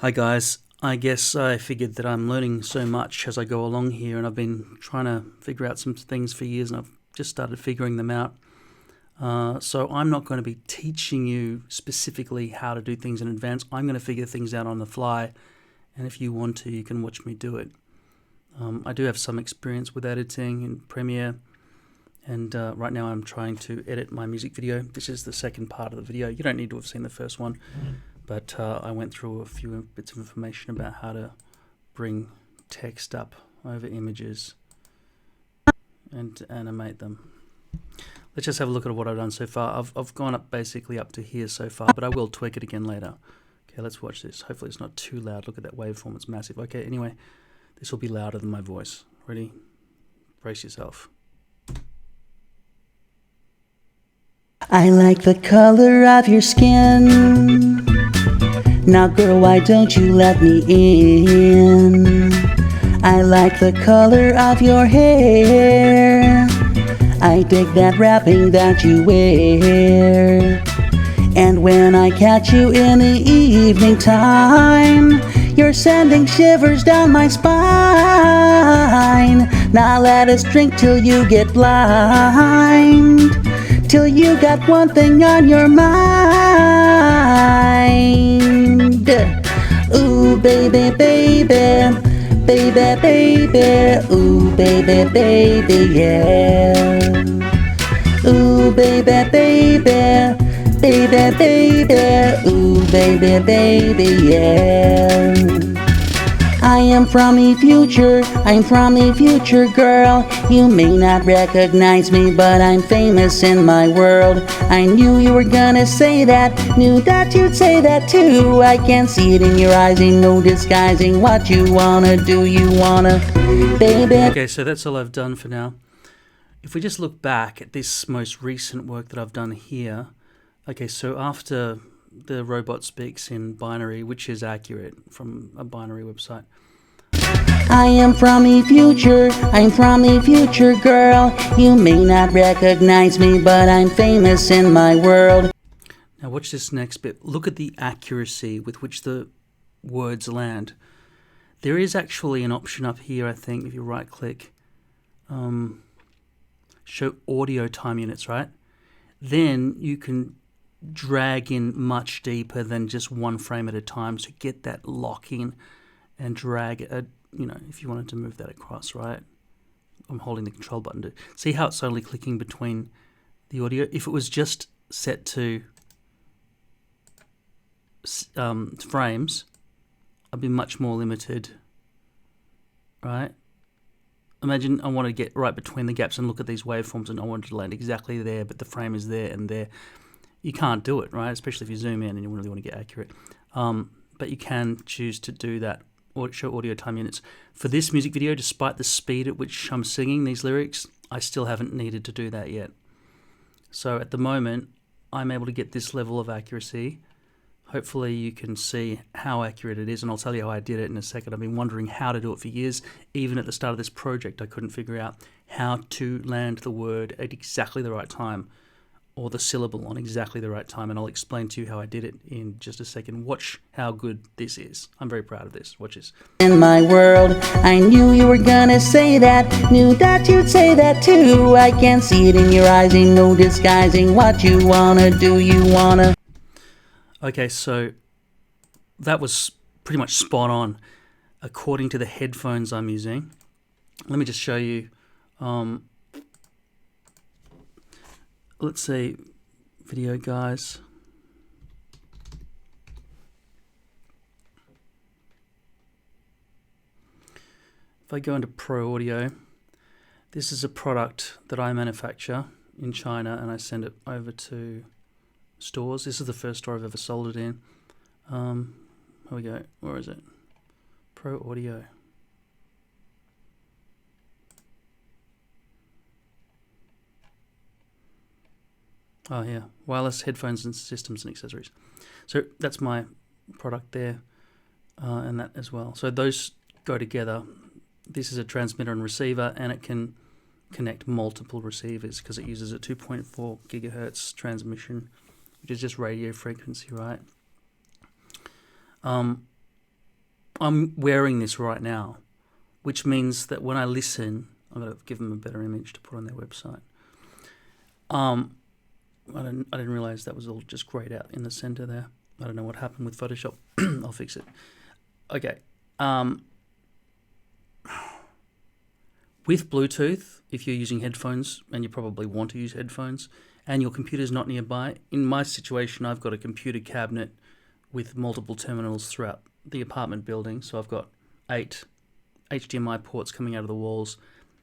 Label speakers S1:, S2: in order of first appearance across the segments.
S1: Hi guys, I guess I figured that I'm learning so much as I go along here, and I've been trying to figure out some things for years, and I've just started figuring them out. So I'm not going to be teaching you specifically how to do things in advance. I'm going to figure things out on the fly, and if you want to, you can watch me do it. I do have some experience with editing in Premiere, and right now I'm trying to edit my music video. This is the second part of the video. You don't need to have seen the first one. But I went through a few bits of information about how to bring text up over images and animate them. Let's just have a look at what I've done so far. I've gone up basically up to here so far, but I will tweak it again later. Okay, let's watch this. Hopefully it's not too loud. Look at that waveform, it's massive. Okay, anyway, this will be louder than my voice. Ready? Brace yourself.
S2: I like the color of your skin. Now girl, why don't you let me in? I like the color of your hair. I dig that wrapping that you wear. And when I catch you in the evening time, you're sending shivers down my spine. Now let us drink till you get blind, till you got one thing on your mind. Ooh, baby, baby, baby, baby, ooh, baby, baby, yeah. Ooh, baby, baby, baby, baby, ooh, baby, baby, yeah. I am from the future, I'm from the future, girl. You may not recognize me, but I'm famous in my world. I knew you were gonna say that, knew that you'd say that too. I can see it in your eyes, ain't no disguising what you wanna do, you wanna, baby.
S1: Okay, so that's all I've done for now. If we just look back at this most recent work that I've done here, okay, so after the robot speaks in binary, which is accurate from a binary website.
S2: I am from the future, I'm from the future, girl. You may not recognize me, but I'm famous in my world.
S1: Now watch this next bit. Look at the accuracy with which the words land. There is actually an option up here, I think, if you right click, show audio time units, right? Then you can drag in much deeper than just one frame at a time to get that lock in and drag it, if you wanted to move that across, right? I'm holding the control button to see how it's only clicking between the audio. If it was just set to frames, I'd be much more limited, right? Imagine I want to get right between the gaps and look at these waveforms, and I want it to land exactly there, but the frame is there and there. You can't do it, right? Especially if you zoom in and you really want to get accurate. But you can choose to do that, or show audio time units. For this music video, despite the speed at which I'm singing these lyrics, I still haven't needed to do that yet. So at the moment, I'm able to get this level of accuracy. Hopefully you can see how accurate it is, and I'll tell you how I did it in a second. I've been wondering how to do it for years. Even at the start of this project, I couldn't figure out how to land the word at exactly the right time, or the syllable on exactly the right time, and I'll explain to you how I did it in just a second. Watch how good this is. I'm very proud of this. Watch this.
S2: In my world, I knew you were gonna say that, knew that you'd say that too. I can see it in your eyes, ain't no disguising what you wanna do, you wanna.
S1: Okay, so that was pretty much spot on according to the headphones I'm using. Let me just show you. Let's see, video guys. If I go into Pro Audio, this is a product that I manufacture in China, and I send it over to stores. This is the first store I've ever sold it in. Here we go. Where is it? Pro Audio. Oh yeah, wireless headphones and systems and accessories. So that's my product there, and that as well. So those go together. This is a transmitter and receiver, and it can connect multiple receivers because it uses a 2.4 gigahertz transmission, which is just radio frequency, right? I'm wearing this right now, which means that when I listen, I'm going to give them a better image to put on their website. I didn't realize that was all just grayed out in the center there. I don't know what happened with Photoshop. I'll fix it. Okay. With Bluetooth, if you're using headphones, and you probably want to use headphones, and your computer's not nearby, in my situation, I've got a computer cabinet with multiple terminals throughout the apartment building. So I've got 8 HDMI ports coming out of the walls,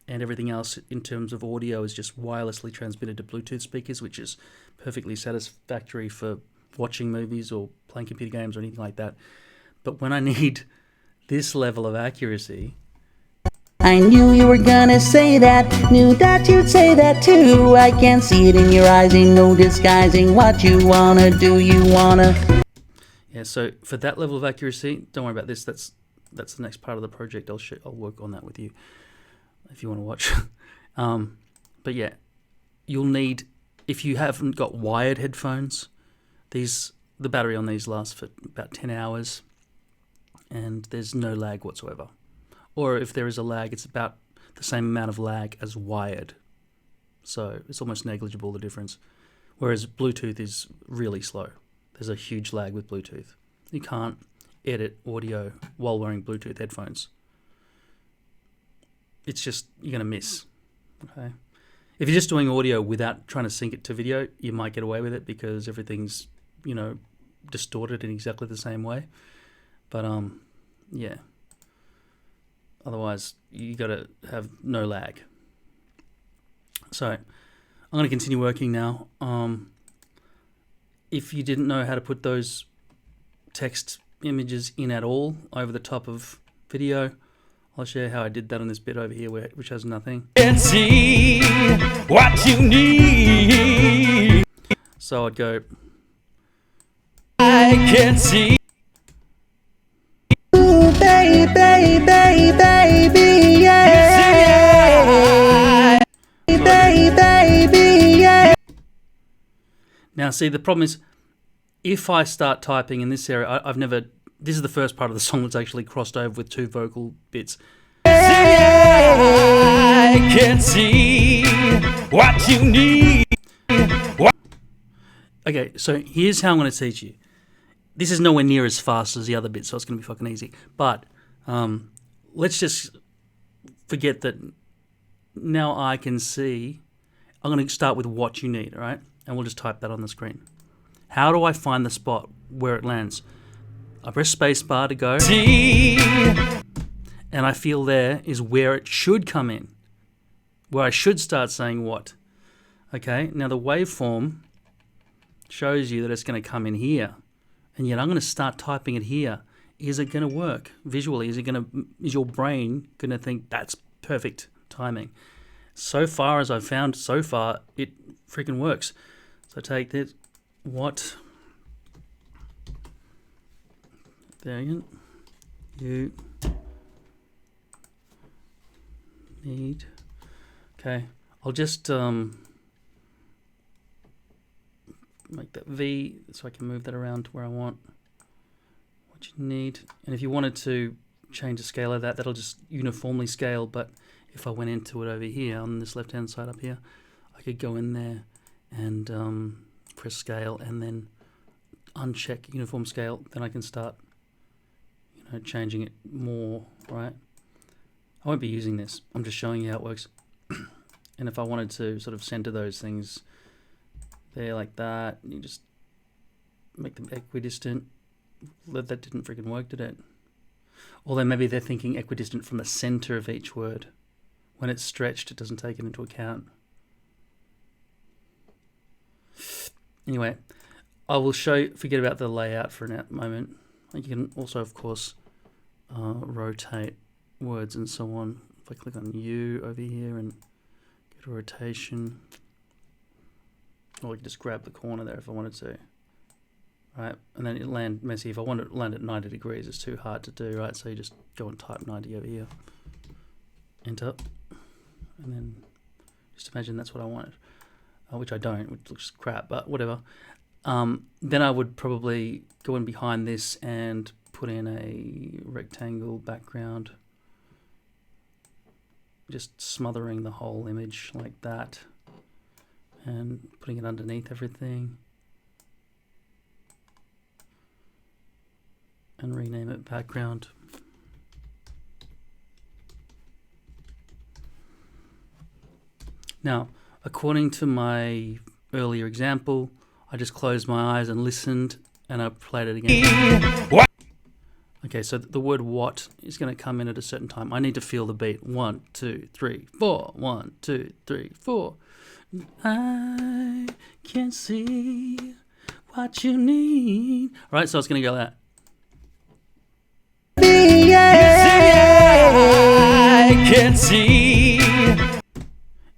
S1: and everything else in terms of audio is just wirelessly transmitted to Bluetooth speakers, which is perfectly satisfactory for watching movies or playing computer games or anything like that. But when I need this level of accuracy...
S2: I knew you were gonna say that, knew that you'd say that too. I can see it in your eyes, ain't no disguising what you wanna do, you wanna...
S1: Yeah, so for that level of accuracy, don't worry about this, that's the next part of the project. I'll work on that with you if you want to watch. But yeah, you'll need, if you haven't got wired headphones, the battery on these lasts for about 10 hours and there's no lag whatsoever. Or if there is a lag, it's about the same amount of lag as wired. So it's almost negligible, the difference. Whereas Bluetooth is really slow. There's a huge lag with Bluetooth. You can't edit audio while wearing Bluetooth headphones. It's just, you're going to miss. Okay. If you're just doing audio without trying to sync it to video, you might get away with it because everything's, distorted in exactly the same way. But, yeah. Otherwise, you got to have no lag. So, I'm going to continue working now. If you didn't know how to put those text images in at all over the top of video, I'll share how I did that on this bit over here, which has nothing.
S3: Can see what you need.
S1: So I'd go,
S3: I can see.
S2: Ooh, baby, baby, baby, yeah. Baby, baby, yeah.
S1: now see, the problem is, if I start typing in this area, this is the first part of the song that's actually crossed over with 2 vocal bits.
S3: I can see what you need.
S1: Okay, so here's how I'm going to teach you. This is nowhere near as fast as the other bits, so it's going to be fucking easy. But let's just forget that now I can see. I'm going to start with what you need, all right? And we'll just type that on the screen. How do I find the spot where it lands? I press spacebar to go.
S3: See.
S1: And I feel there is where it should come in. Where I should start saying what. Okay, now the waveform shows you that it's going to come in here. And yet I'm going to start typing it here. Is it going to work visually? Is your brain going to think that's perfect timing? So far as I've found, it freaking works. So take this, what there you need. Okay, I'll just make that V so I can move that around to where I want. What you need, and if you wanted to change the scale of that, that'll just uniformly scale. But if I went into it over here on this left hand side up here, I could go in there and press scale and then uncheck uniform scale. Then I can start changing it more, right? I won't be using this, I'm just showing you how it works. And if I wanted to sort of center those things there like that, you just make them equidistant. That didn't freaking work, did it? Although maybe they're thinking equidistant from the center of each word. When it's stretched, it doesn't take it into account. Anyway, I will forget about the layout for a moment. You can also, of course, rotate words and so on. If I click on U over here and go to rotation, or I can just grab the corner there if I wanted to. Right, and then it land messy. If I want it to land at 90 degrees, it's too hard to do, right? So you just go and type 90 over here. Enter. And then just imagine that's what I wanted. Which I don't, which looks crap, but whatever. Then I would probably go in behind this and put in a rectangle background, just smothering the whole image like that and putting it underneath everything, and rename it background. Now, according to my earlier example, I just closed my eyes and listened, and I played it again. Okay, so the word what is going to come in at a certain time. I need to feel the beat. 1, 2, 3, 4. 1, 2, 3, 4. I can see what you need. All right, so it's going to go like that.
S3: I can see.
S1: And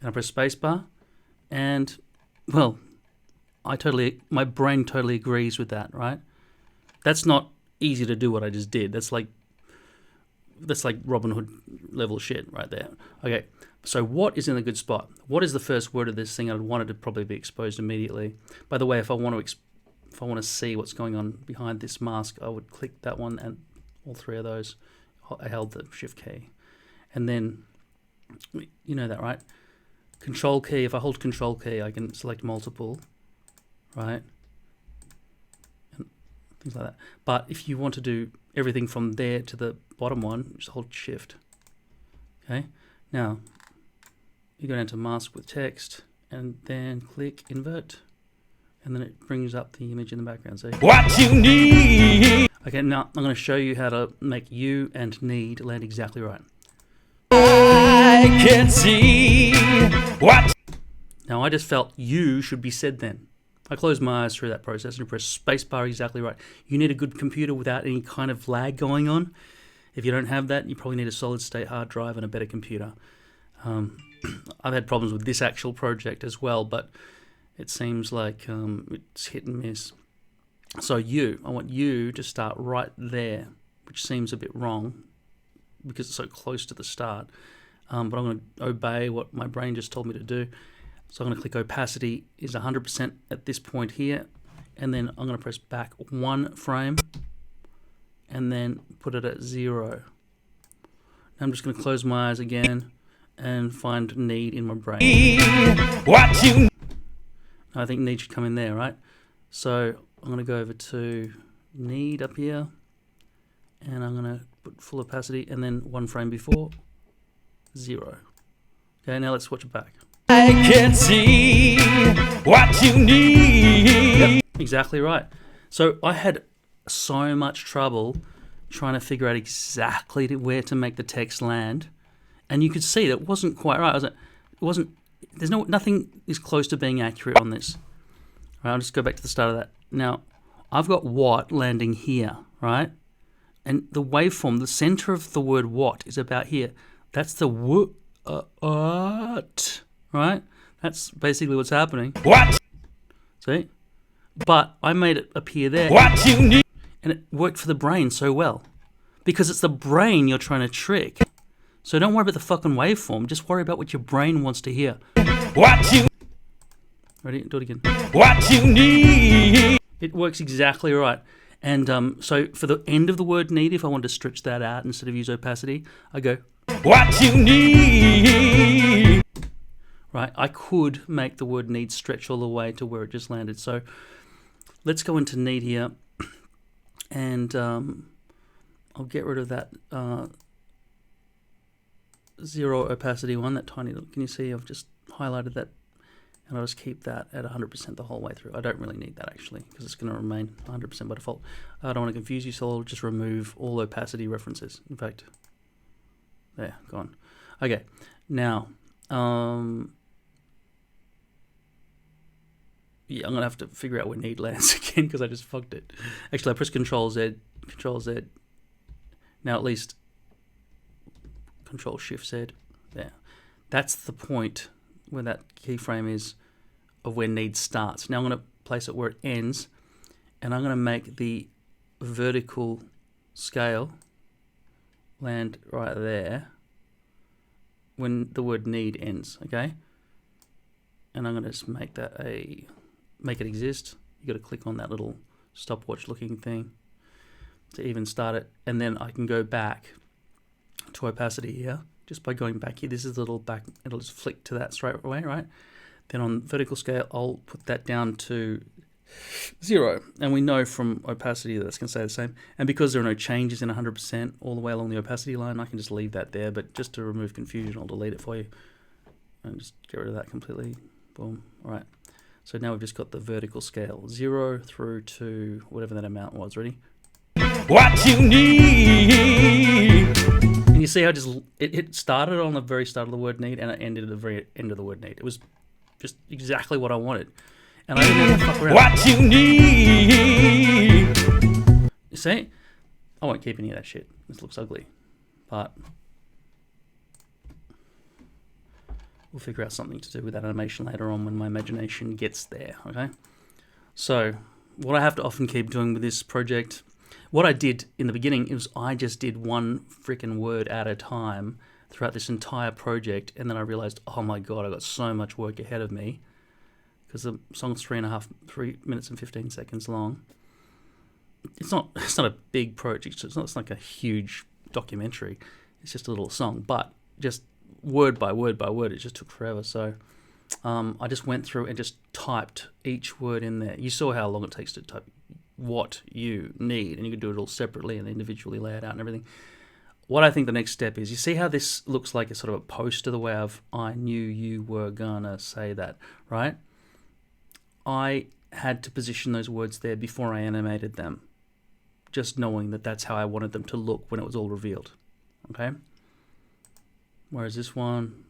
S1: I press spacebar, and well, my brain totally agrees with that, right? That's not easy to do what I just did. That's like Robin Hood level shit right there. Okay, so what is in a good spot? What is the first word of this thing? I'd want it to probably be exposed immediately. By the way, if I want to see what's going on behind this mask, I would click that one and all three of those. I held the shift key, and then you know that, right? Control key. If I hold control key, I can select multiple, right? And things like that. But if you want to do everything from there to the bottom one, just hold shift. Okay. Now you go down to mask with text, and then click invert, and then it brings up the image in the background. See
S3: What you need.
S1: Okay. Now I'm going to show you how to make you and need land exactly right.
S3: I can see. What?
S1: Now I just felt you should be said then. I closed my eyes through that process and press spacebar exactly right. You need a good computer without any kind of lag going on. If you don't have that, you probably need a solid state hard drive and a better computer. I've had problems with this actual project as well, but it seems like it's hit and miss. So I want you to start right there, which seems a bit wrong because it's so close to the start. But I'm going to obey what my brain just told me to do. So I'm going to click opacity is 100% at this point here, and then I'm going to press back 1 frame and then put it at 0. Now I'm just going to close my eyes again and find need in my brain.
S3: What you?
S1: I think need should come in there, right? So I'm going to go over to need up here, and I'm going to put full opacity, and then 1 frame before 0. Okay, now let's watch it back.
S3: I can see what you need.
S1: Yep, exactly right. So I had so much trouble trying to figure out exactly where to make the text land, and you could see that it wasn't quite right. Nothing is close to being accurate on this. All right, I'll just go back to the start of that. Now, I've got what landing here, right? And the waveform, the center of the word what is about here. That's the what, right? That's basically what's happening.
S3: What?
S1: See? But I made it appear there.
S3: What you need.
S1: And it worked for the brain so well. Because it's the brain you're trying to trick. So don't worry about the fucking waveform. Just worry about what your brain wants to hear.
S3: What you?
S1: Ready? Do it again.
S3: What you need.
S1: It works exactly right. And so for the end of the word need, if I wanted to stretch that out instead of use opacity, I go,
S3: what you need.
S1: Right, I could make the word need stretch all the way to where it just landed. So let's go into need here, and I'll get rid of that 0 opacity one, that tiny little, can you see I've just highlighted that, and I'll just keep that at 100% the whole way through. I don't really need that actually, because it's going to remain 100% by default. I don't want to confuse you, so I'll just remove all opacity references. In fact, there, gone. Okay, now, yeah, I'm going to have to figure out where need lands again because I just fucked it. Actually, I pressed Control Z. Now at least Control Shift Z. There. That's the point where that keyframe is of where need starts. Now I'm going to place it where it ends, and I'm going to make the vertical scale land right there when the word need ends, okay? And I'm going to just make that make it exist. You got to click on that little stopwatch looking thing. to even start it, and then I can go back to opacity here just by going back here. This is a little back, it'll just flick to that straight away, right? Then on vertical scale, I'll put that down to 0, and we know from opacity that it's going to stay the same. And because there are no changes in 100% all the way along the opacity line, I can just leave that there. But just to remove confusion, I'll delete it for you and just get rid of that completely. Boom. All right. So now we've just got the vertical scale, 0 through to whatever that amount was. Ready?
S3: What you need.
S1: And you see how it started on the very start of the word need and it ended at the very end of the word need. It was just exactly what I wanted. And I didn't have to fuck around.
S3: What you need.
S1: You see? I won't keep any of that shit. This looks ugly. But we'll figure out something to do with that animation later on when my imagination gets there, okay? So what I have to often keep doing with this project, what I did in the beginning is I just did one freaking word at a time throughout this entire project, and then I realized, oh my god, I got so much work ahead of me because the song's 3 minutes and 15 seconds long. It's not a big project. It's not like a huge documentary. It's just a little song, but just word by word by word, it just took forever. So I just went through and just typed each word in there. You saw how long it takes to type what you need, and you could do it all separately and individually lay it out and everything. What I think the next step is, you see how this looks like a sort of a poster the way of I knew you were gonna say that, right? I had to position those words there before I animated them, just knowing that that's how I wanted them to look when it was all revealed, okay? Whereas this one,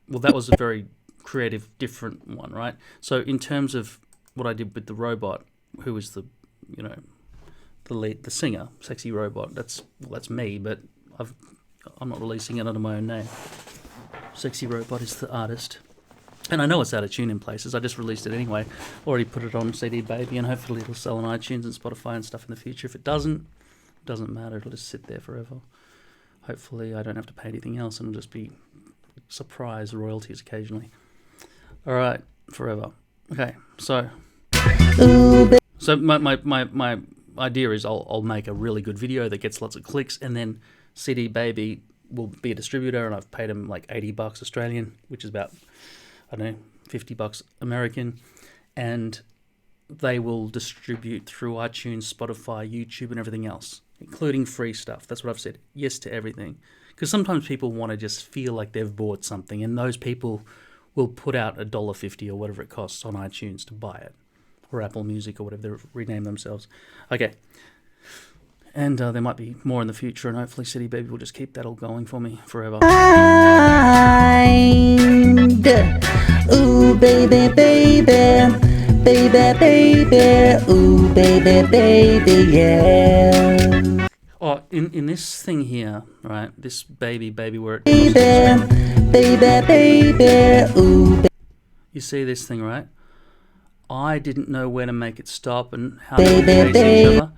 S1: well, that was a very creative, different one, right? So in terms of what I did with the robot, who was the, you know, the lead, the singer, Sexy Robot, that's me, but I'm not releasing it under my own name. Sexy Robot is the artist. And I know it's out of tune in places. I just released it anyway. Already put it on CD Baby, and hopefully it'll sell on iTunes and Spotify and stuff in the future. If it doesn't matter. It'll just sit there forever. Hopefully I don't have to pay anything else, and it'll just be surprise royalties occasionally. All right, forever. Okay, so my idea is I'll make a really good video that gets lots of clicks, and then CD Baby will be a distributor, and I've paid them like $80 Australian, which is about, I don't know, $50 American, and they will distribute through iTunes, Spotify, YouTube, and everything else, including free stuff. That's what I've said. Yes to everything. Because sometimes people want to just feel like they've bought something, and those people will put out $1.50 or whatever it costs on iTunes to buy it, or Apple Music, or whatever they rename themselves. Okay. And there might be more in the future, and hopefully City Baby will just keep that all going for me forever.
S2: Ooh, baby, baby, baby, baby, ooh, baby, baby, yeah.
S1: Oh, in this thing here, right, this baby where it
S2: Baby, ooh.
S1: You see this thing, right? I didn't know where to make it stop and how they would face each other.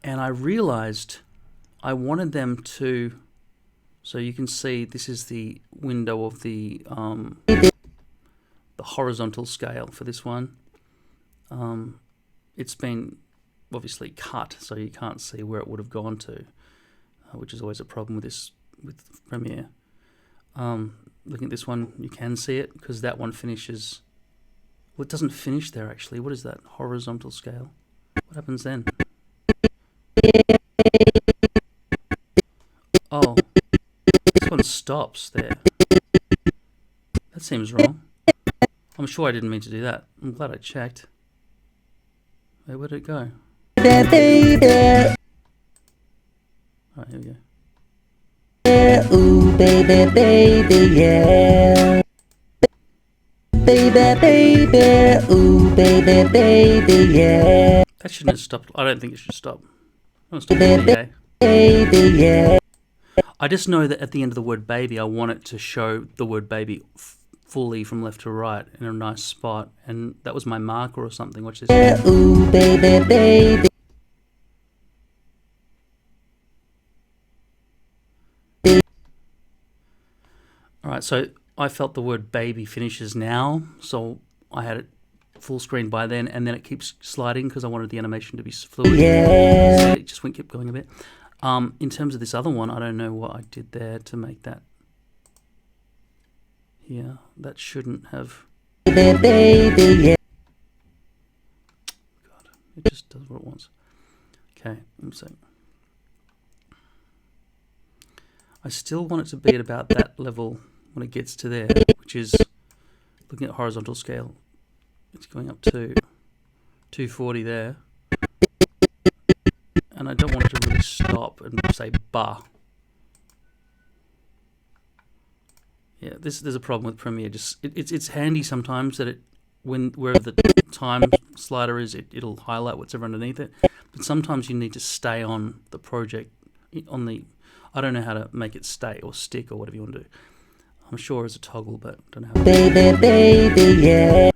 S1: And I realized I wanted them to, so you can see this is the window of the horizontal scale for this one. It's been obviously cut, so you can't see where it would have gone to, which is always a problem with Premiere. Looking at this one, you can see it because that one finishes. Well, it doesn't finish there actually. What is that? Horizontal scale. What happens then? Oh, this one stops there. That seems wrong. I'm sure I didn't mean to do that. I'm glad I checked. Wait, where did it go? Alright, here we go.
S2: Ooh, baby, baby, yeah. Baby, baby, ooh, baby, baby, yeah.
S1: That shouldn't have stopped. I don't think it should stop. I'm stop at
S2: baby, yeah.
S1: I just know that at the end of the word baby, I want it to show the word baby fully from left to right in a nice spot, and that was my marker or something. Watch this.
S2: Ooh, baby, baby.
S1: Alright, so I felt the word baby finishes now, so I had it full screen by then, and then it keeps sliding because I wanted the animation to be fluid.
S2: Yeah.
S1: So it just kept going a bit. In terms of this other one, I don't know what I did there to make that here. That shouldn't have.
S2: Baby, yeah.
S1: God, it just does what it wants. Okay, let me see. I still want it to be at about that level when it gets to there, which is, looking at horizontal scale, it's going up to 240 there. And I don't want it to really stop and say bah. Yeah, there's a problem with Premiere. Just it's handy sometimes that wherever the time slider is, it'll highlight what's ever underneath it. But sometimes you need to stay on the project on the. I don't know how to make it stay or stick or whatever you want to do. I'm sure there's a toggle, but I don't know how to do it.
S2: Baby, baby, yeah.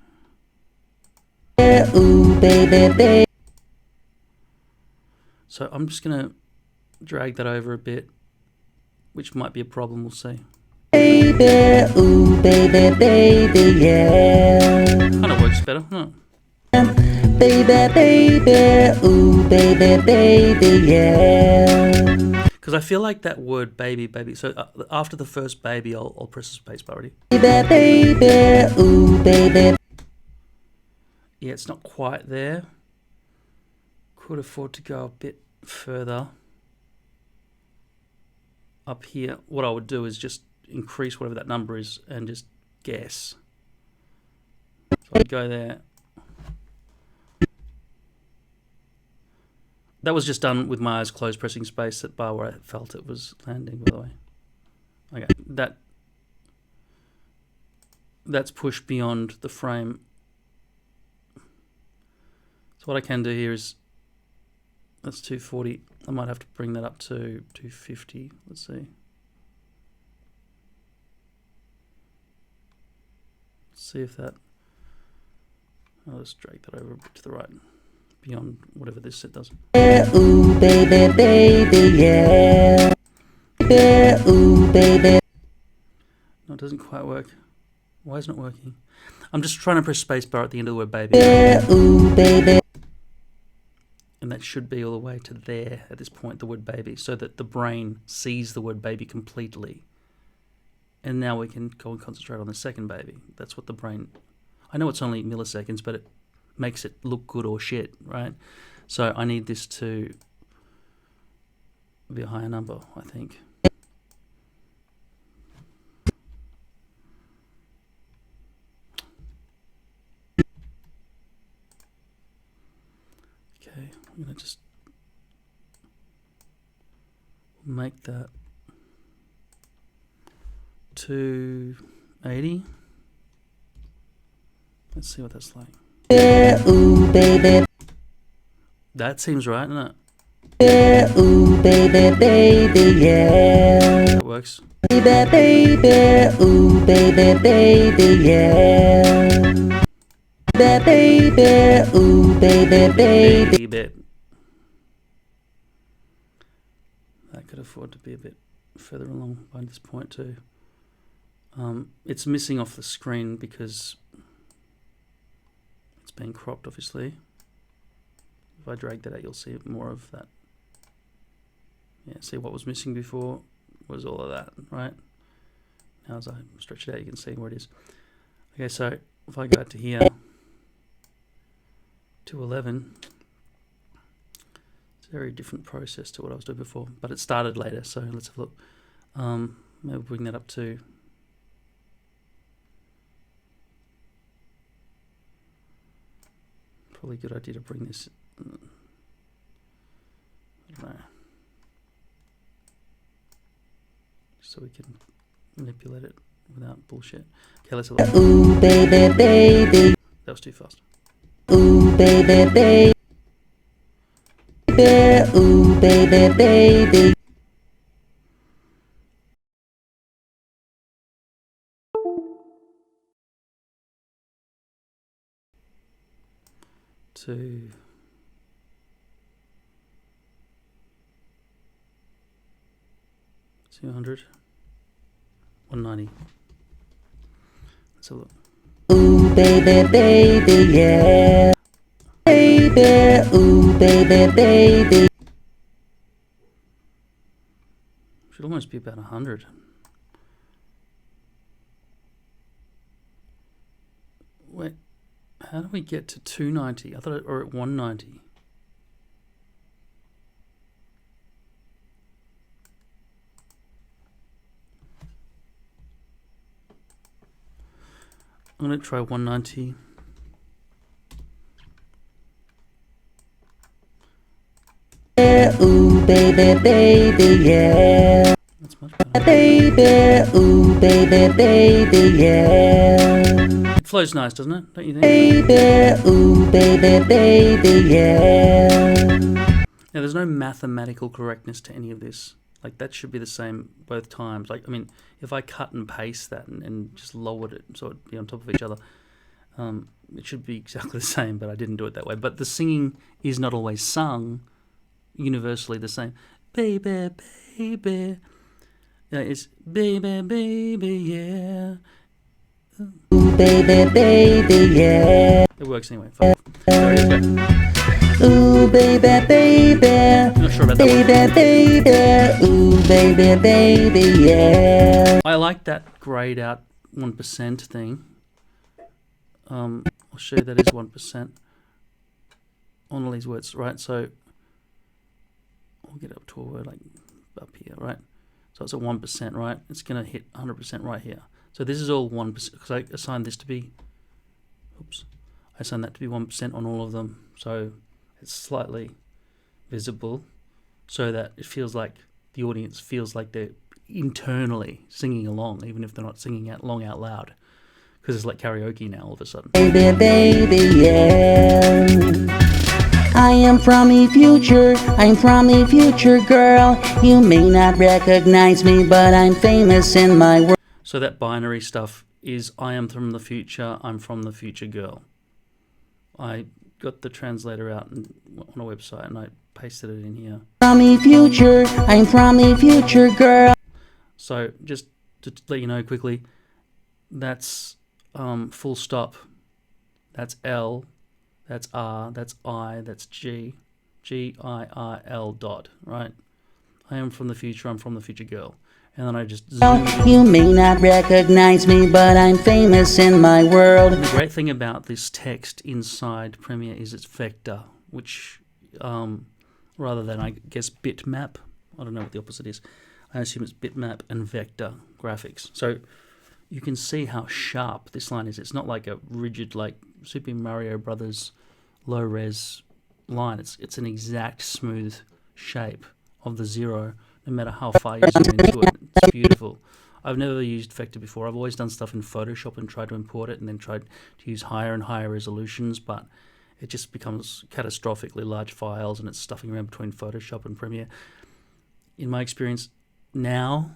S2: Ooh, baby, baby.
S1: So I'm just going to drag that over a bit, which might be a problem, we'll see.
S2: Baby, ooh, baby, baby, yeah.
S1: Kind of works better, huh?
S2: Baby, baby, ooh, baby, baby, yeah.
S1: Because I feel like that word baby. So after the first baby, I'll press the space bar already.
S2: Baby, baby, ooh, baby.
S1: Yeah, it's not quite there. Could afford to go a bit further up here. What I would do is just increase whatever that number is and just guess. So I'd go there. That was just done with my eyes closed, pressing space at bar where I felt it was landing, by the way. Okay, that's pushed beyond the frame. So what I can do here is, that's 240. I might have to bring that up to 250. Let's see. See if that. I'll just drag that over a bit to the right, beyond whatever this set does.
S2: Ooh, baby, baby, yeah. Ooh, baby.
S1: No, it doesn't quite work. Why is it not working? I'm just trying to press spacebar at the end of the word baby.
S2: Ooh, baby.
S1: And that should be all the way to there at this point, the word baby, so that the brain sees the word baby completely. And now we can go and concentrate on the second baby. That's what the brain... I know it's only milliseconds, but it makes it look good or shit, right? So I need this to be a higher number, I think. Okay, I'm going to just make that 280. Let's see what that's like.
S2: Ooh, baby.
S1: That seems right, doesn't it?
S2: Ooh, baby, baby, yeah.
S1: That works.
S2: Baby, baby, ooh, baby, baby, yeah. Baby, baby, ooh, baby, baby.
S1: Bit. That could afford to be a bit further along by this point too. It's missing off the screen because it's being cropped, obviously. If I drag that out, you'll see more of that. Yeah, see what was missing before was all of that, right? Now as I stretch it out, you can see where it is. Okay, so if I go out to here, 211, it's a very different process to what I was doing before, but it started later, so let's have a look. Maybe we'll bring that up to probably a good idea to bring this, I don't know, so we can manipulate it without bullshit. Okay, let's have a look.
S2: Ooh, baby, baby.
S1: That was too fast.
S2: Ooh, baby, baby. Ooh, baby, baby.
S1: To 200, 190. Let's have a look.
S2: Ooh, baby, baby, yeah. Baby, ooh, baby, baby.
S1: Should almost be about 100. Wait, how do we get to 290? I thought, or at 190. I'm going to try 190.
S2: Ooh, baby, baby, yeah.
S1: That's much better.
S2: Baby, ooh, baby, baby, yeah.
S1: It flows nice, doesn't it? Don't you think?
S2: Baby, ooh, baby, baby, yeah.
S1: Now, there's no mathematical correctness to any of this. Like, that should be the same both times. Like, I mean, if I cut and paste that and just lowered it so it'd be on top of each other, it should be exactly the same, but I didn't do it that way. But the singing is not always sung universally the same. Baby, baby. Yeah, it's baby, baby, yeah.
S2: Ooh, baby, baby, yeah.
S1: It works anyway. Fine. There it is, go.
S2: Ooh, baby, baby.
S1: I'm not sure about that one.
S2: Baby, baby, ooh, baby, baby, yeah.
S1: I like that grayed out 1% thing. I'll show you that is 1% on all these words, right? So I'll get up to a word like up here, right? So it's at 1%, right? It's going to hit 100% right here. So this is all 1% because I assigned this to be, I assigned that to be 1% on all of them. So it's slightly visible so that it feels like the audience feels like they're internally singing along, even if they're not singing out loud. Because it's like karaoke now all of a sudden.
S2: Baby, baby, yeah. I am from the future, I'm from the future, girl. You may not recognize me, but I'm famous in my world.
S1: So that binary stuff is I am from the future, I'm from the future girl. I got the translator out on a website and I pasted it in here.
S2: From the future, I'm from the future, girl.
S1: So just to let you know quickly, that's full stop, that's L, that's R, that's I, that's G, G-I-R-L dot, right? I am from the future, I'm from the future girl. And then I just zoom in.
S2: You may not recognize me, but I'm famous in my world.
S1: And the great thing about this text inside Premiere is it's vector, which rather than, I guess, bitmap, I don't know what the opposite is. I assume it's bitmap and vector graphics. So you can see how sharp this line is. It's not like a rigid, like Super Mario Brothers low-res line. It's an exact smooth shape of the zero, no matter how far you zoom into it. It's beautiful. I've never used vector before. I've always done stuff in Photoshop and tried to import it and then tried to use higher and higher resolutions, but it just becomes catastrophically large files and it's stuffing around between Photoshop and Premiere. In my experience now,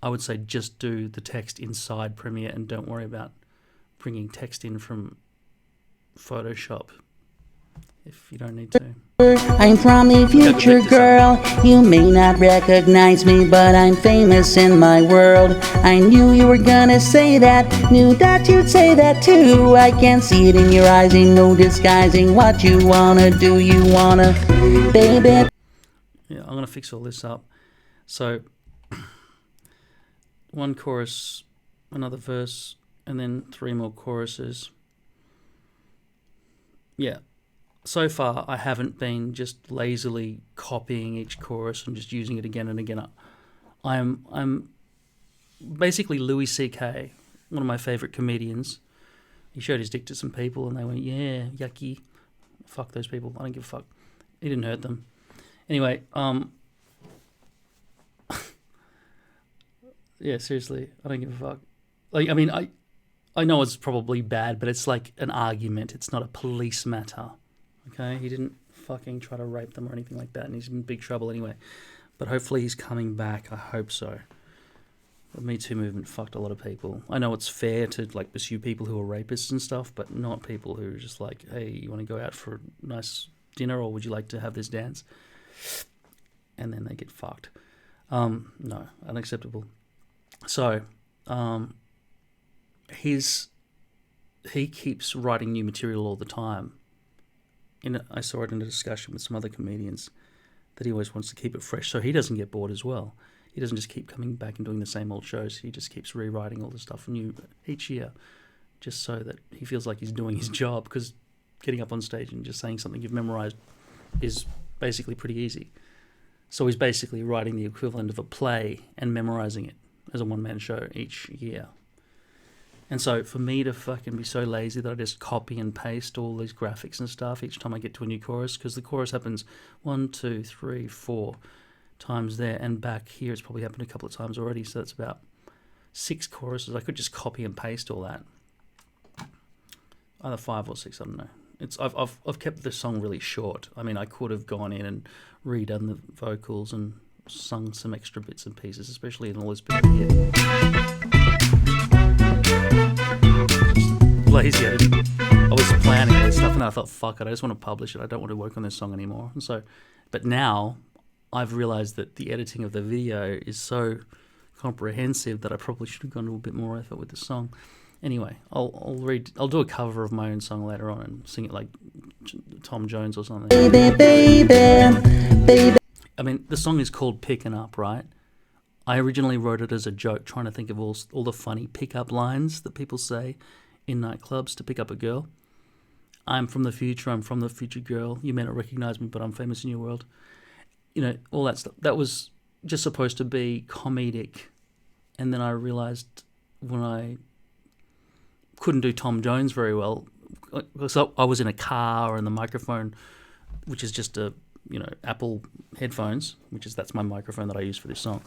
S1: I would say just do the text inside Premiere and don't worry about bringing text in from Photoshop if you don't need to.
S2: I'm from the future, girl. You may not recognize me, but I'm famous in my world. I knew you were gonna say that, knew that you'd say that too. I can see it in your eyes, ain't no disguising what you wanna do. You wanna, baby.
S1: Yeah, I'm gonna fix all this up. So one chorus, another verse, and then 3 more choruses. Yeah. So far, I haven't been just lazily copying each chorus and just using it again and again. I'm basically Louis C.K., one of my favorite comedians. He showed his dick to some people and they went, yeah, yucky. Fuck those people. I don't give a fuck. He didn't hurt them. Anyway, yeah, seriously, I don't give a fuck. Like, I mean, I know it's probably bad, but it's like an argument. It's not a police matter. Okay, he didn't fucking try to rape them or anything like that, and he's in big trouble anyway. But hopefully he's coming back. I hope so. The Me Too movement fucked a lot of people. I know it's fair to like pursue people who are rapists and stuff, but not people who are just like, hey, you want to go out for a nice dinner, or would you like to have this dance? And then they get fucked. No, unacceptable. So, he keeps writing new material all the time. I saw it in a discussion with some other comedians that he always wants to keep it fresh, so he doesn't get bored as well. He doesn't just keep coming back and doing the same old shows. He just keeps rewriting all the stuff new each year, just so that he feels like he's doing his job, because getting up on stage and just saying something you've memorized is basically pretty easy. So he's basically writing the equivalent of a play and memorizing it as a one-man show each year. And so for me to fucking be so lazy that I just copy and paste all these graphics and stuff each time I get to a new chorus, because the chorus happens 1, 2, 3, 4 times there, and back here it's probably happened a couple of times already, so that's about 6 choruses. I could just copy and paste all that. Either 5 or 6, I don't know. I've kept the song really short. I mean, I could have gone in and redone the vocals and sung some extra bits and pieces, especially in all this bit here. Lazy. I was planning all this stuff, and I thought, fuck it, I just want to publish it. I don't want to work on this song anymore. And so, but now I've realized that the editing of the video is so comprehensive that I probably should have gone to a bit more effort with the song. Anyway, I'll do a cover of my own song later on and sing it like Tom Jones or something. Baby. I mean, the song is called Pickin' Up, right? I originally wrote it as a joke, trying to think of all the funny pickup lines that people say in nightclubs to pick up a girl. I'm from the future, I'm from the future girl. You may not recognize me, but I'm famous in your world. You know, all that stuff. That was just supposed to be comedic. And then I realized when I couldn't do Tom Jones very well, so I was in a car and the microphone, which is just a, Apple headphones, that's my microphone that I use for this song.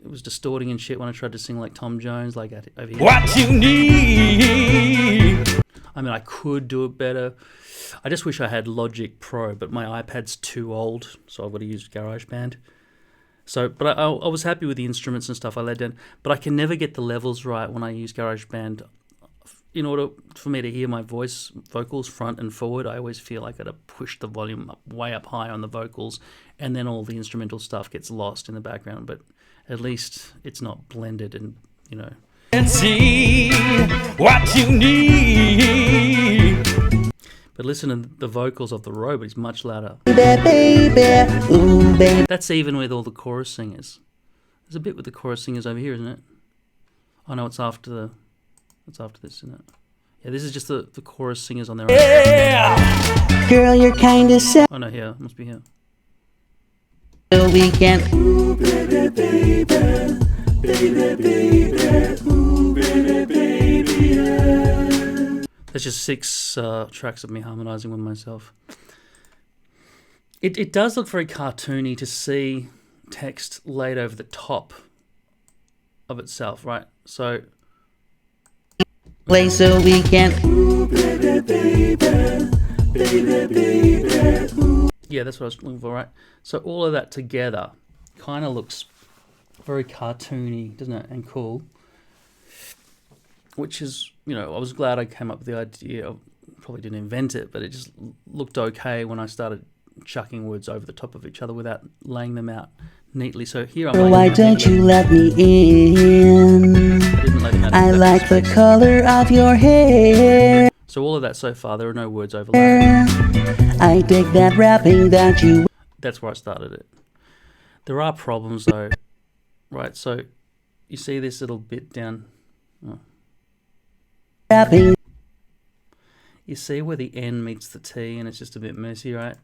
S1: It was distorting and shit when I tried to sing like Tom Jones, like over here.
S3: What you need.
S1: I mean, I could do it better. I just wish I had Logic Pro, but my iPad's too old, so I've got to use GarageBand. So, but I was happy with the instruments and stuff I laid down, but I can never get the levels right when I use GarageBand. In order for me to hear my vocals front and forward, I always feel like I got to push the volume way up high on the vocals, and then all the instrumental stuff gets lost in the background. But at least it's not blended and,
S3: And see what you need.
S1: But listen to the vocals of the robot, he's much louder.
S2: Baby, ooh, baby.
S1: That's even with all the chorus singers. There's a bit with the chorus singers over here, isn't it? Oh no, it's after this, isn't it? Yeah, this is just the chorus singers on their own.
S3: Yeah.
S2: Girl, you're kinda sad.
S1: Oh no, here, must be here.
S2: So we can.
S3: Ooh, baby, baby, baby, baby, ooh, baby, baby, yeah.
S1: There's just 6 tracks of me harmonizing with myself. It does look very cartoony to see text laid over the top of itself, right? So
S2: Play so we can.
S3: Ooh, baby, baby, baby, baby, ooh.
S1: yeah, that's what I was looking for, right? So all of that together kind of looks very cartoony, doesn't it? And cool. Which is, I was glad I came up with the idea. I probably didn't invent it, but it just looked okay when I started chucking words over the top of each other without laying them out neatly. So here I'm
S2: Why don't you let me in?
S1: I didn't lay them out
S2: I
S1: exactly
S2: like the
S1: space.
S2: color of your hair.
S1: So all of that so far, there are no words overlapping.
S2: I dig that rapping that you.
S1: That's where I started it. There are problems though, right? So you see this little bit down. Oh.
S2: Rapping.
S1: You see where the N meets the T and it's just a bit messy, right?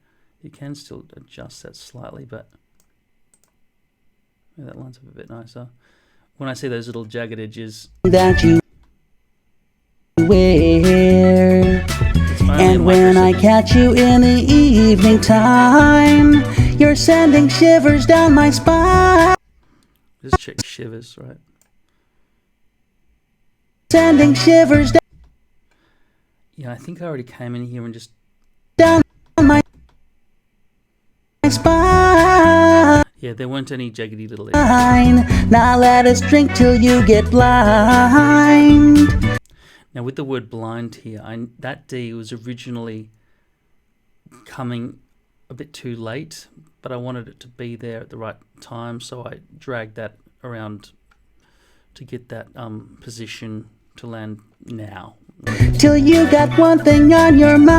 S1: You can still adjust that slightly, but yeah, that lines up a bit nicer. When I see those little jagged edges,
S2: That you wear.
S1: it's only a
S2: And when I
S1: microsecond.
S2: catch you in the evening time, you're sending shivers down my spine.
S1: Just check shivers, right?
S2: Sending shivers
S1: Yeah, I think I already came in here and just...
S2: down my spine.
S1: Yeah, there weren't any jaggedy little edges.
S2: Now let us drink till you get blind.
S1: Now with the word blind here, that D was originally coming a bit too late, but I wanted it to be there at the right time, so I dragged that around to get that position to land now.
S2: Till you got one thing on your mind.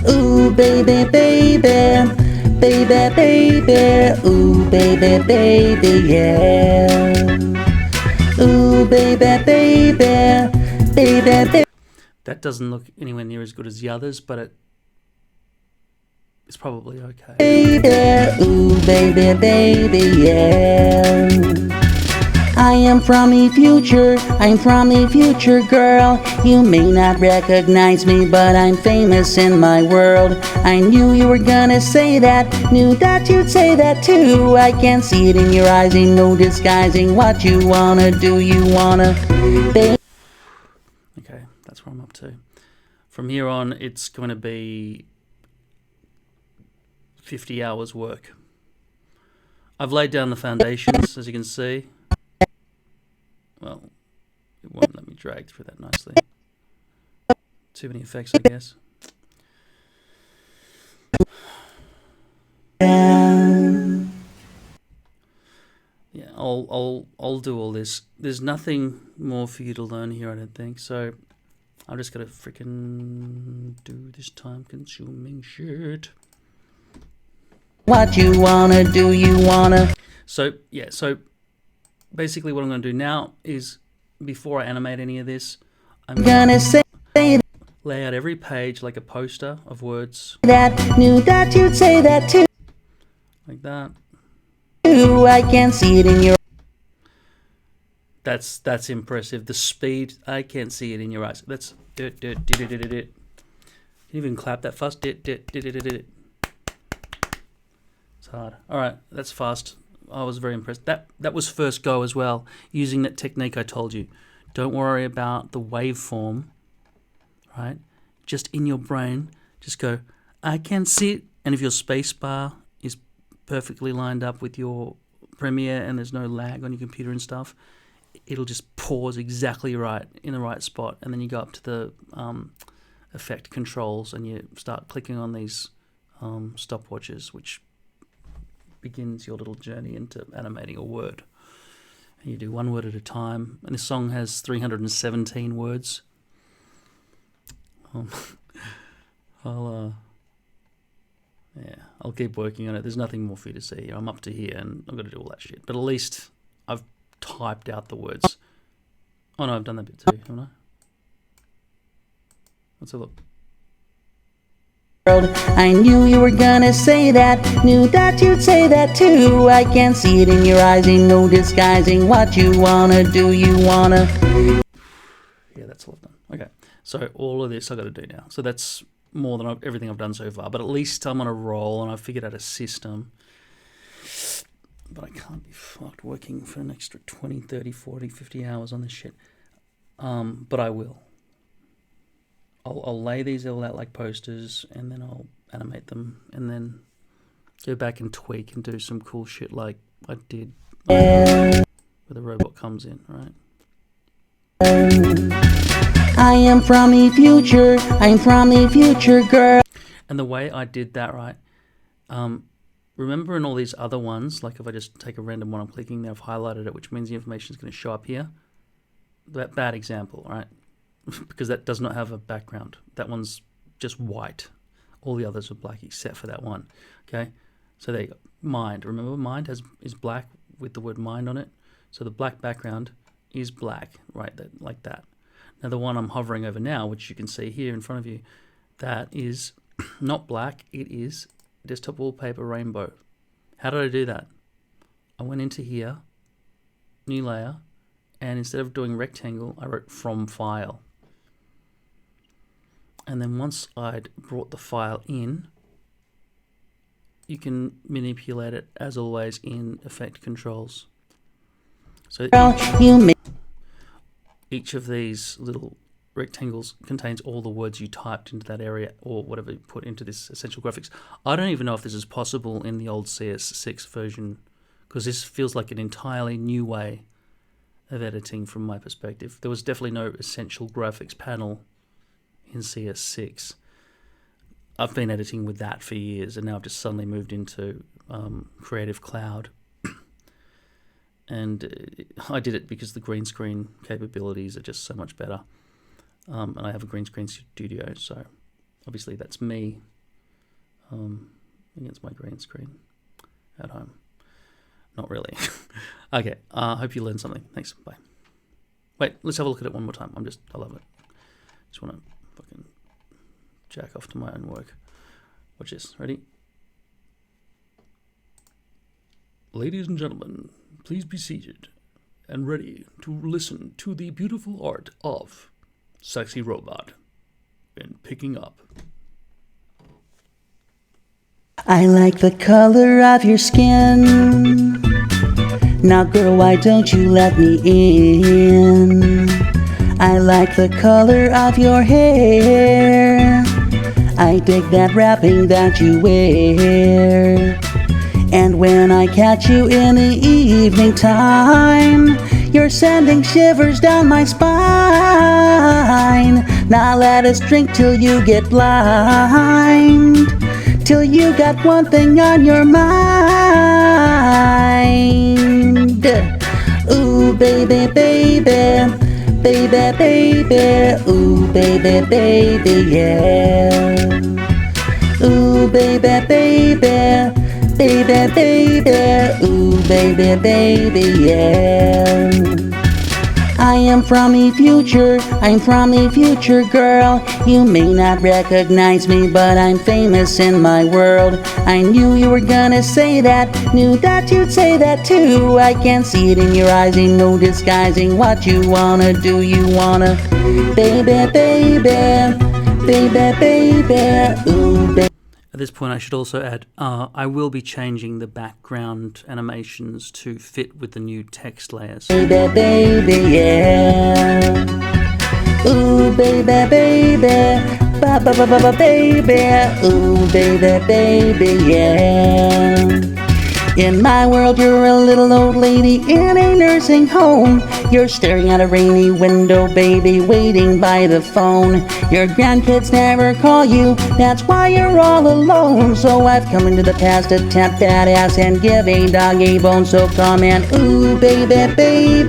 S2: Ooh, baby, baby, baby, baby, ooh, baby, baby, yeah. Ooh, baby, baby, baby, baby.
S1: That doesn't look anywhere near as good as the others, but it's probably okay.
S2: Baby, ooh, baby, baby, yeah. I am from the future, I'm from the future, girl. You may not recognize me, but I'm famous in my world. I knew you were gonna say that, knew that you'd say that too. I can see it in your eyes, ain't no disguising what you wanna do, you wanna.
S1: Okay, that's where I'm up to. From here on, it's going to be 50 hours work. I've laid down the foundations, as you can see. Well, it won't let me drag through that nicely. Too many effects, I guess. Yeah, I'll do all this. There's nothing more for you to learn here, I don't think. So I'm just gonna freaking do this time-consuming shit.
S2: What you wanna do, you wanna.
S1: So yeah, so basically what I'm going to do now is, before I animate any of this, I'm
S2: gonna say
S1: lay out every page like a poster of words.
S2: That, knew that you'd say that too.
S1: Like that.
S2: I can see it in your.
S1: That's impressive. The speed, I can't see it in your eyes. That's Can you even clap that fast? It's hard. All right, that's fast. I was very impressed. That was first go as well, using that technique I told you. Don't worry about the waveform, right? Just in your brain, just go, I can see it. And if your space bar is perfectly lined up with your Premiere and there's no lag on your computer and stuff, it'll just pause exactly right in the right spot. And then you go up to the effect controls and you start clicking on these stopwatches, which begins your little journey into animating a word. And you do one word at a time. And this song has 317 words. I'll keep working on it. There's nothing more for you to see. I'm up to here and I've got to do all that shit. But at least I've typed out the words. Oh no, I've done that bit too, haven't I? Let's have a look.
S2: I knew you were gonna say that, knew that you'd say that too. I can see it in your eyes, ain't no disguising what you wanna do, you wanna.
S1: Yeah, that's all I've done. Okay, so all of this I've got to do now. So that's more than everything I've done so far, but at least I'm on a roll and I've figured out a system. But I can't be fucked working for an extra 20, 30, 40, 50 hours on this shit. But I will. I'll lay these all out like posters, and then I'll animate them, and then go back and tweak and do some cool shit like I did where the robot comes in, right?
S2: I am from the future, I'm from the future, girl.
S1: And the way I did that, right? Remember in all these other ones, like if I just take a random one I'm clicking there, I've highlighted it, which means the information is going to show up here. That bad example, right? Because that does not have a background. That one's just white. All the others are black except for that one. Okay, so there you go. Mind. Remember, mind is black with the word mind on it. So the black background is black, right? Like that. Now the one I'm hovering over now, which you can see here in front of you, that is not black. It is desktop wallpaper rainbow. How did I do that? I went into here, new layer, and instead of doing rectangle, I wrote from file. And then once I'd brought the file in, you can manipulate it as always in effect controls. So each of these little rectangles contains all the words you typed into that area or whatever you put into this essential graphics. I don't even know if this is possible in the old CS6 version, because this feels like an entirely new way of editing from my perspective. There was definitely no essential graphics panel in CS6. I've been editing with that for years, and now I've just suddenly moved into Creative Cloud. and I did it because the green screen capabilities are just so much better. And I have a green screen studio, so obviously that's me against my green screen at home. Not really. Okay, hope you learned something. Thanks, bye. Wait, let's have a look at it one more time. I love it. Just want to fucking jack off to my own work. Watch this, ready? Ladies and gentlemen, please be seated and ready to listen to the beautiful art of Sexy Robot in Picking Up.
S2: I like the color of your skin. Now girl, why don't you let me in? I like the color of your hair. I dig that wrapping that you wear. And when I catch you in the evening time, you're sending shivers down my spine. Now let us drink till you get blind, till you got one thing on your mind. Ooh, baby, baby, baby, baby, ooh, baby, baby, yeah. Ooh, baby, baby, baby, baby, ooh, baby, baby, yeah. I am from the future, I'm from the future, girl. You may not recognize me, but I'm famous in my world. I knew you were gonna say that, knew that you'd say that too. I can see it in your eyes, ain't no disguising what you wanna do. You wanna, baby, baby, baby, baby, ooh, baby.
S1: At this point, I should also add, I will be changing the background animations to fit with the new text layers.
S2: Baby, baby, yeah. Ooh, baby, baby, ba ba ba ba ba, baby. Ooh, baby, baby, yeah. In my world, you're a little old lady in a nursing home. You're staring out a rainy window, baby, waiting by the phone. Your grandkids never call you, that's why you're all alone. So I've come into the past to tap that ass and give a dog a bone. So come and ooh, baby, baby,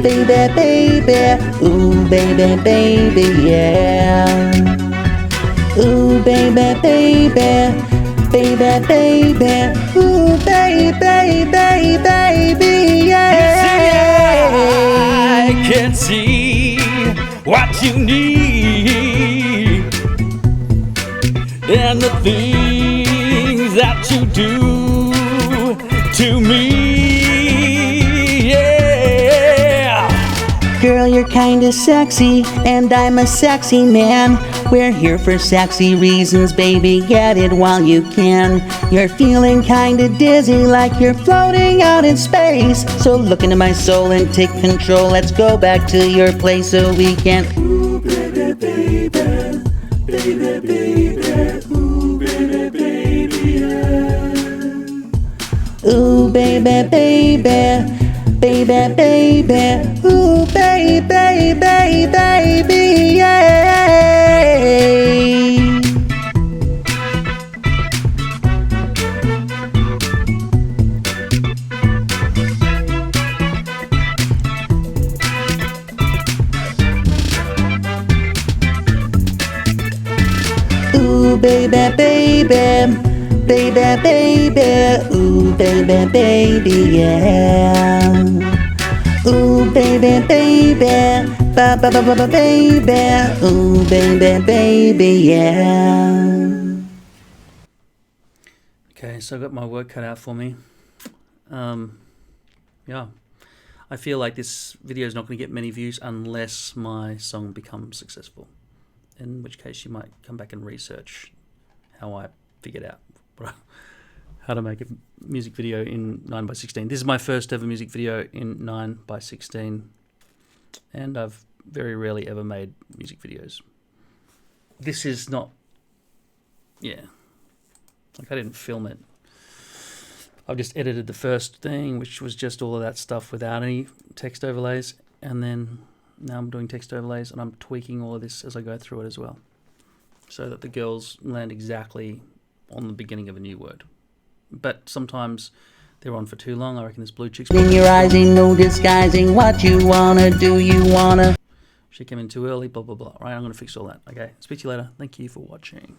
S2: baby, baby, ooh, baby, baby, yeah. Ooh, baby, baby, baby, baby, ooh, baby, baby, baby, yeah.
S3: I can see what you need and the things that you do to me, yeah.
S2: Girl, you're kinda sexy, and I'm a sexy man. We're here for sexy reasons, baby, get it while you can. You're feeling kinda dizzy, like you're floating out in space. So look into my soul and take control, let's go back to your place so we can. Ooh, baby, baby, baby, baby, ooh, baby, baby, yeah. Ooh, baby, baby, baby, baby, ooh, baby, baby, baby, yeah. Ooh, baby, baby, baby, baby, ooh, baby, baby, yeah. Ooh, baby, baby, ba ba ba ba ba, baby, ooh, baby, baby, yeah.
S1: Okay, so I've got my work cut out for me. Yeah, I feel like this video is not going to get many views unless my song becomes successful. In which case, you might come back and research how I figured out how to make a music video in 9x16. This is my first ever music video in 9x16, and I've very rarely ever made music videos. This is not, yeah, like I didn't film it. I've just edited the first thing, which was just all of that stuff without any text overlays, and then now I'm doing text overlays, and I'm tweaking all of this as I go through it as well, so that the girls land exactly on the beginning of a new word. But sometimes They're on for too long. I reckon this blue chick's...
S2: In your eyes ain't no disguising what you wanna do, you wanna...
S1: She came in too early, blah, blah, blah. Right, I'm going to fix all that. Okay, speak to you later. Thank you for watching.